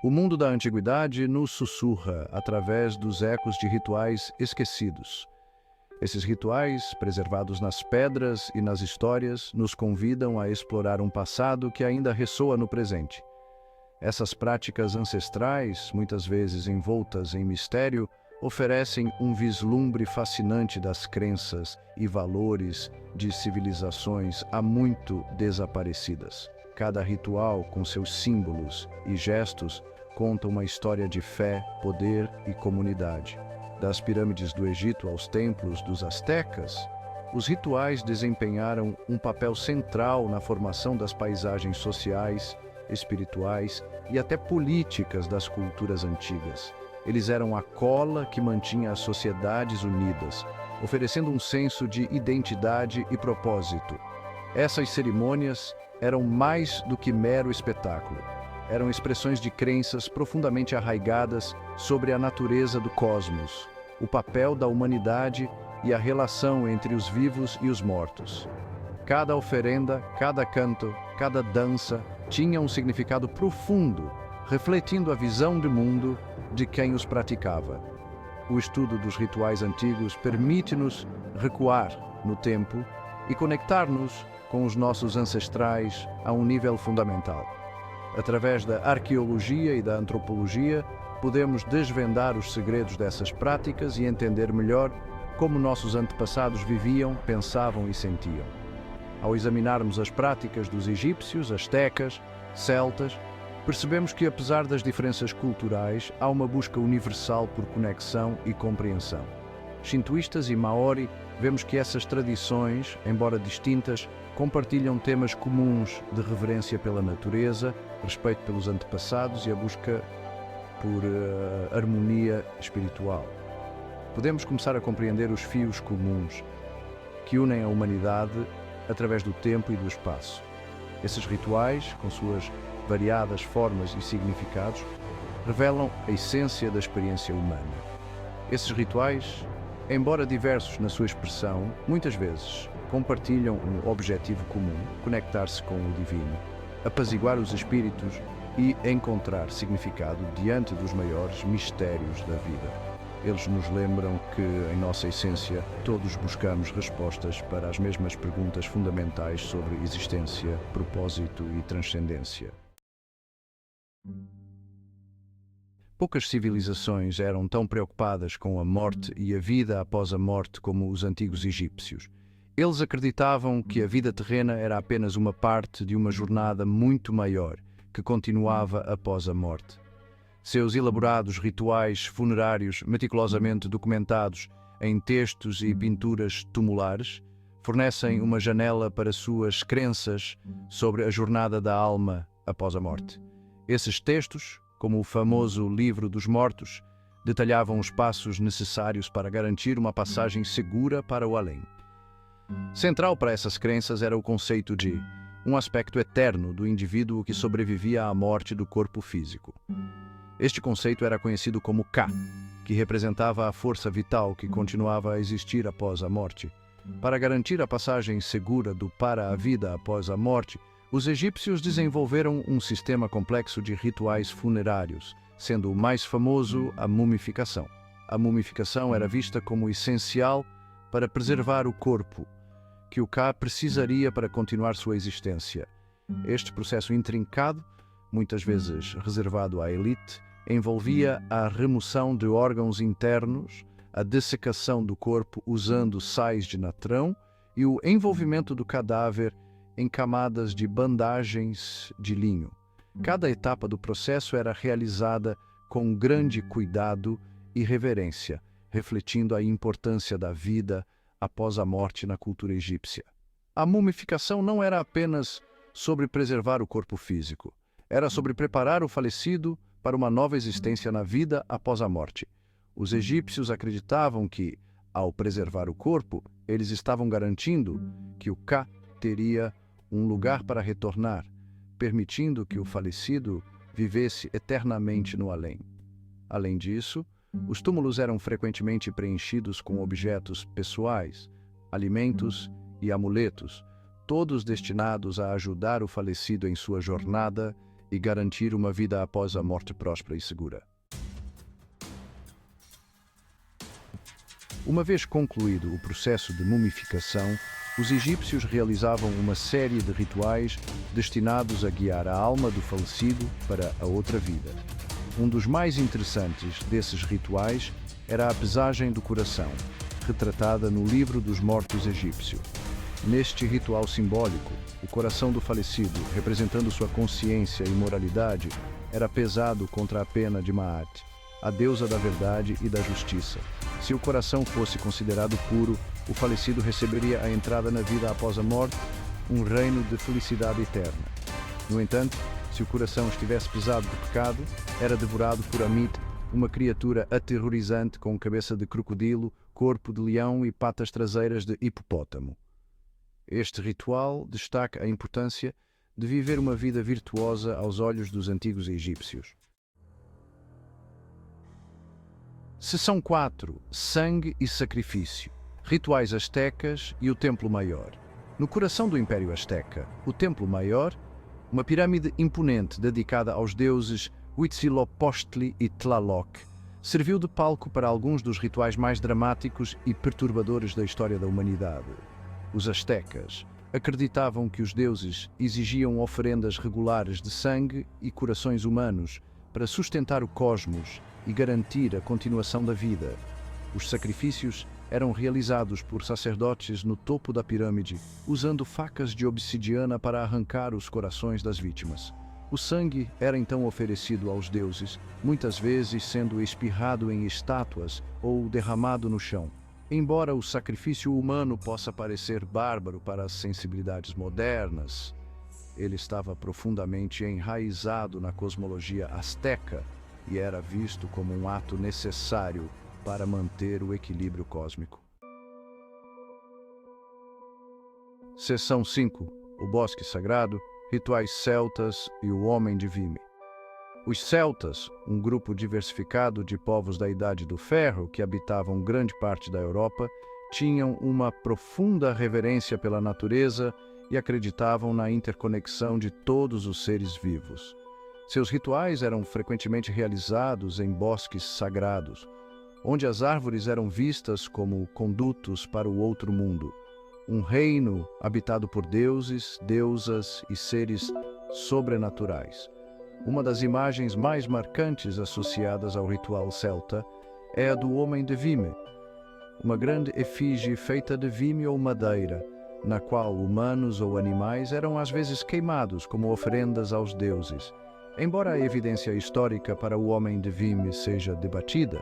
O mundo da antiguidade nos sussurra através dos ecos de rituais esquecidos. Esses rituais, preservados nas pedras e nas histórias, nos convidam a explorar um passado que ainda ressoa no presente. Essas práticas ancestrais, muitas vezes envoltas em mistério, oferecem um vislumbre fascinante das crenças e valores de civilizações há muito desaparecidas. Cada ritual, com seus símbolos e gestos, conta uma história de fé, poder e comunidade. Das pirâmides do Egito aos templos dos astecas, os rituais desempenharam um papel central na formação das paisagens sociais, espirituais e até políticas das culturas antigas. Eles eram a cola que mantinha as sociedades unidas, oferecendo um senso de identidade e propósito. Essas cerimônias eram mais do que mero espetáculo. Eram expressões de crenças profundamente arraigadas sobre a natureza do cosmos, o papel da humanidade e a relação entre os vivos e os mortos. Cada oferenda, cada canto, cada dança tinha um significado profundo, refletindo a visão do mundo de quem os praticava. O estudo dos rituais antigos permite-nos recuar no tempo e conectar-nos com os nossos ancestrais a um nível fundamental. Através da arqueologia e da antropologia, podemos desvendar os segredos dessas práticas e entender melhor como nossos antepassados viviam, pensavam e sentiam. Ao examinarmos as práticas dos egípcios, astecas, celtas, percebemos que, apesar das diferenças culturais, há uma busca universal por conexão e compreensão. Shintoístas e maori, vemos que essas tradições, embora distintas, compartilham temas comuns de reverência pela natureza, respeito pelos antepassados e a busca por harmonia espiritual. Podemos começar a compreender os fios comuns que unem a humanidade através do tempo e do espaço. Esses rituais, com suas variadas formas e significados, revelam a essência da experiência humana. Esses rituais, embora diversos na sua expressão, muitas vezes compartilham um objetivo comum: conectar-se com o divino, apaziguar os espíritos e encontrar significado diante dos maiores mistérios da vida. Eles nos lembram que, em nossa essência, todos buscamos respostas para as mesmas perguntas fundamentais sobre existência, propósito e transcendência. Poucas civilizações eram tão preocupadas com a morte e a vida após a morte como os antigos egípcios. Eles acreditavam que a vida terrena era apenas uma parte de uma jornada muito maior, que continuava após a morte. Seus elaborados rituais funerários, meticulosamente documentados em textos e pinturas tumulares, fornecem uma janela para suas crenças sobre a jornada da alma após a morte. Esses textos, como o famoso Livro dos Mortos, detalhavam os passos necessários para garantir uma passagem segura para o além. Central para essas crenças era o conceito de um aspecto eterno do indivíduo que sobrevivia à morte do corpo físico. Este conceito era conhecido como Ka, que representava a força vital que continuava a existir após a morte. Para garantir a passagem segura do para a vida após a morte, os egípcios desenvolveram um sistema complexo de rituais funerários, sendo o mais famoso a mumificação. A mumificação era vista como essencial para preservar o corpo, que o Ka precisaria para continuar sua existência. Este processo intrincado, muitas vezes reservado à elite, envolvia a remoção de órgãos internos, a dessecação do corpo usando sais de natrão e o envolvimento do cadáver em camadas de bandagens de linho. Cada etapa do processo era realizada com grande cuidado e reverência, refletindo a importância da vida após a morte na cultura egípcia. A mumificação não era apenas sobre preservar o corpo físico, era sobre preparar o falecido para uma nova existência na vida após a morte. Os egípcios acreditavam que, ao preservar o corpo, eles estavam garantindo que o Ka teria um lugar para retornar, permitindo que o falecido vivesse eternamente no além. Além disso, os túmulos eram frequentemente preenchidos com objetos pessoais, alimentos e amuletos, todos destinados a ajudar o falecido em sua jornada e garantir uma vida após a morte próspera e segura. Uma vez concluído o processo de mumificação, os egípcios realizavam uma série de rituais destinados a guiar a alma do falecido para a outra vida. Um dos mais interessantes desses rituais era a pesagem do coração, retratada no Livro dos Mortos egípcio. Neste ritual simbólico, o coração do falecido, representando sua consciência e moralidade, era pesado contra a pena de Maat, a deusa da verdade e da justiça. Se o coração fosse considerado puro, o falecido receberia a entrada na vida após a morte, um reino de felicidade eterna. No entanto, se o coração estivesse pesado de pecado, era devorado por Amit, uma criatura aterrorizante com cabeça de crocodilo, corpo de leão e patas traseiras de hipopótamo. Este ritual destaca a importância de viver uma vida virtuosa aos olhos dos antigos egípcios. Seção 4. Sangue e sacrifício. Rituais astecas e o Templo Maior. No coração do Império Azteca, o Templo Maior, uma pirâmide imponente dedicada aos deuses Huitzilopochtli e Tlaloc, serviu de palco para alguns dos rituais mais dramáticos e perturbadores da história da humanidade. Os astecas acreditavam que os deuses exigiam oferendas regulares de sangue e corações humanos para sustentar o cosmos e garantir a continuação da vida. Os sacrifícios eram realizados por sacerdotes no topo da pirâmide, usando facas de obsidiana para arrancar os corações das vítimas. O sangue era então oferecido aos deuses, muitas vezes sendo espirrado em estátuas ou derramado no chão. Embora o sacrifício humano possa parecer bárbaro para as sensibilidades modernas, ele estava profundamente enraizado na cosmologia azteca e era visto como um ato necessário para manter o equilíbrio cósmico. Seção 5. O Bosque Sagrado, Rituais Celtas e o Homem de Vimy. Os celtas, um grupo diversificado de povos da Idade do Ferro que habitavam grande parte da Europa, tinham uma profunda reverência pela natureza e acreditavam na interconexão de todos os seres vivos. Seus rituais eram frequentemente realizados em bosques sagrados, onde as árvores eram vistas como condutos para o outro mundo, um reino habitado por deuses, deusas e seres sobrenaturais. Uma das imagens mais marcantes associadas ao ritual celta é a do Homem de Vimy, uma grande efígie feita de vime ou madeira, na qual humanos ou animais eram às vezes queimados como oferendas aos deuses. Embora a evidência histórica para o Homem de Vimy seja debatida,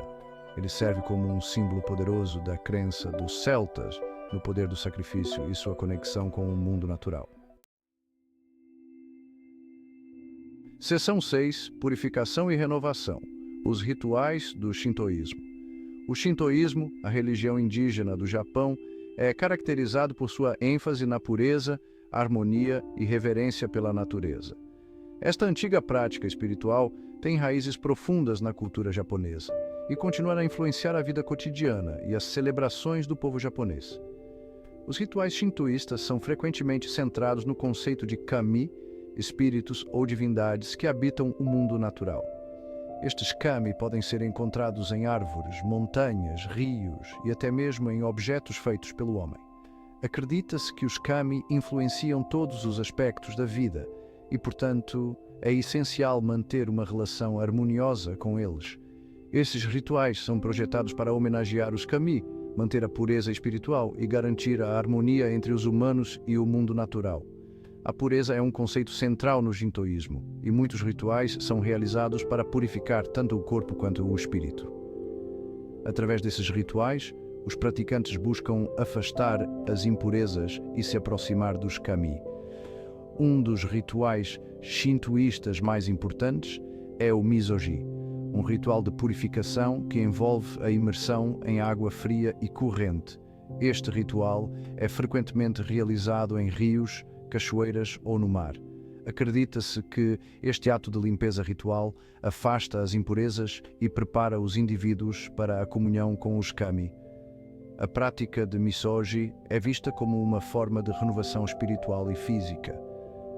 ele serve como um símbolo poderoso da crença dos celtas no poder do sacrifício e sua conexão com o mundo natural. Seção 6. Purificação e renovação. Os rituais do Shintoísmo. O Shintoísmo, a religião indígena do Japão, é caracterizado por sua ênfase na pureza, harmonia e reverência pela natureza. Esta antiga prática espiritual tem raízes profundas na cultura japonesa e continua a influenciar a vida cotidiana e as celebrações do povo japonês. Os rituais shintoístas são frequentemente centrados no conceito de kami, espíritos ou divindades que habitam o mundo natural. Estes kami podem ser encontrados em árvores, montanhas, rios e até mesmo em objetos feitos pelo homem. Acredita-se que os kami influenciam todos os aspectos da vida e, portanto, é essencial manter uma relação harmoniosa com eles. Esses rituais são projetados para homenagear os kami, manter a pureza espiritual e garantir a harmonia entre os humanos e o mundo natural. A pureza é um conceito central no shintoísmo, e muitos rituais são realizados para purificar tanto o corpo quanto o espírito. Através desses rituais, os praticantes buscam afastar as impurezas e se aproximar dos kami. Um dos rituais shintoístas mais importantes é o misogi, um ritual de purificação que envolve a imersão em água fria e corrente. Este ritual é frequentemente realizado em rios, cachoeiras ou no mar. Acredita-se que este ato de limpeza ritual afasta as impurezas e prepara os indivíduos para a comunhão com os kami. A prática de misogi é vista como uma forma de renovação espiritual e física.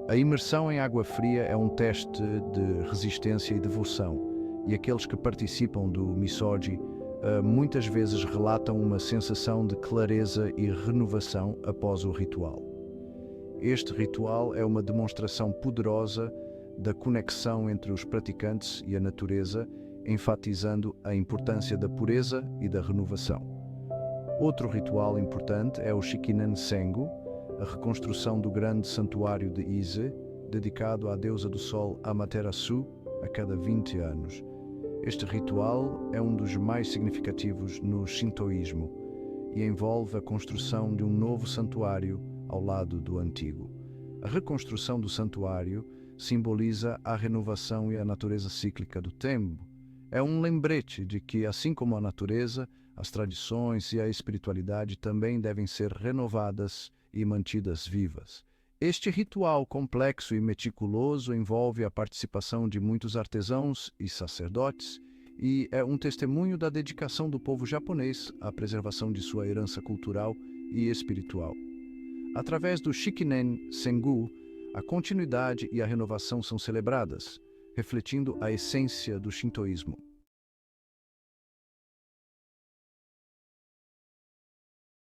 A imersão em água fria é um teste de resistência e devoção, e aqueles que participam do Misogi muitas vezes relatam uma sensação de clareza e renovação após o ritual. Este ritual é uma demonstração poderosa da conexão entre os praticantes e a natureza, enfatizando a importância da pureza e da renovação. Outro ritual importante é o Shikinen Sengu, a reconstrução do grande santuário de Ise, dedicado à deusa do sol Amaterasu a cada 20 anos. Este ritual é um dos mais significativos no Shintoísmo e envolve a construção de um novo santuário ao lado do antigo. A reconstrução do santuário simboliza a renovação e a natureza cíclica do tempo. É um lembrete de que, assim como a natureza, as tradições e a espiritualidade também devem ser renovadas e mantidas vivas. Este ritual complexo e meticuloso envolve a participação de muitos artesãos e sacerdotes e é um testemunho da dedicação do povo japonês à preservação de sua herança cultural e espiritual. Através do Shikinen Sengu, a continuidade e a renovação são celebradas, refletindo a essência do shintoísmo.